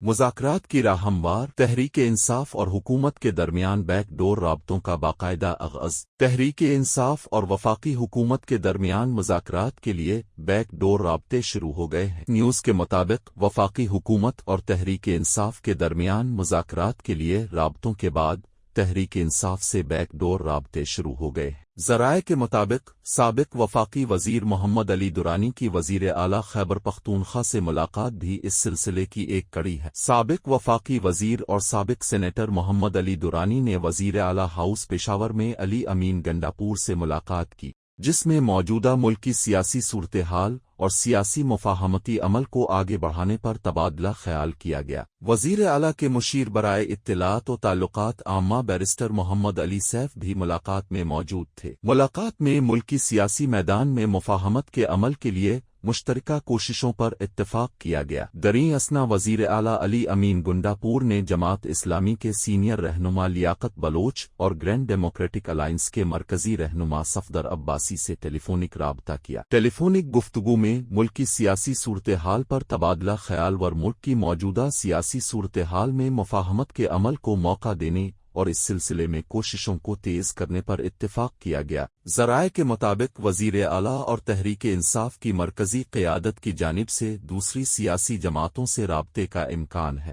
مذاکرات کی راہ ہموار، تحریک انصاف اور حکومت کے درمیان بیک ڈور رابطوں کا باقاعدہ آغاز۔ تحریک انصاف اور وفاقی حکومت کے درمیان مذاکرات کے لیے بیک ڈور رابطے شروع ہو گئے ہیں۔ نیوز کے مطابق وفاقی حکومت اور تحریک انصاف کے درمیان مذاکرات کے لیے رابطوں کے بعد تحریک انصاف سے بیک ڈور رابطے شروع ہو گئے ہیں۔ ذرائع کے مطابق سابق وفاقی وزیر محمد علی درانی کی وزیر اعلیٰ خیبر پختونخوا سے ملاقات بھی اس سلسلے کی ایک کڑی ہے۔ سابق وفاقی وزیر اور سابق سینیٹر محمد علی درانی نے وزیر اعلیٰ ہاؤس پشاور میں علی امین گنڈاپور سے ملاقات کی، جس میں موجودہ ملکی سیاسی صورتحال اور سیاسی مفاہمتی عمل کو آگے بڑھانے پر تبادلہ خیال کیا گیا۔ وزیر اعلیٰ کے مشیر برائے اطلاعات و تعلقات عامہ بیرسٹر محمد علی سیف بھی ملاقات میں موجود تھے۔ ملاقات میں ملکی سیاسی میدان میں مفاہمت کے عمل کے لیے مشترکہ کوششوں پر اتفاق کیا گیا۔ دریں اثنا وزیر اعلیٰ علی امین گنڈاپور نے جماعت اسلامی کے سینئر رہنما لیاقت بلوچ اور گرینڈ ڈیموکریٹک الائنس کے مرکزی رہنما صفدر عباسی سے ٹیلی فونک رابطہ کیا۔ ٹیلی فونک گفتگو میں ملکی سیاسی صورتحال پر تبادلہ خیال اور ملک کی موجودہ سیاسی صورتحال میں مفاہمت کے عمل کو موقع دینے اور اس سلسلے میں کوششوں کو تیز کرنے پر اتفاق کیا گیا۔ ذرائع کے مطابق وزیر اعلیٰ اور تحریک انصاف کی مرکزی قیادت کی جانب سے دوسری سیاسی جماعتوں سے رابطے کا امکان ہے۔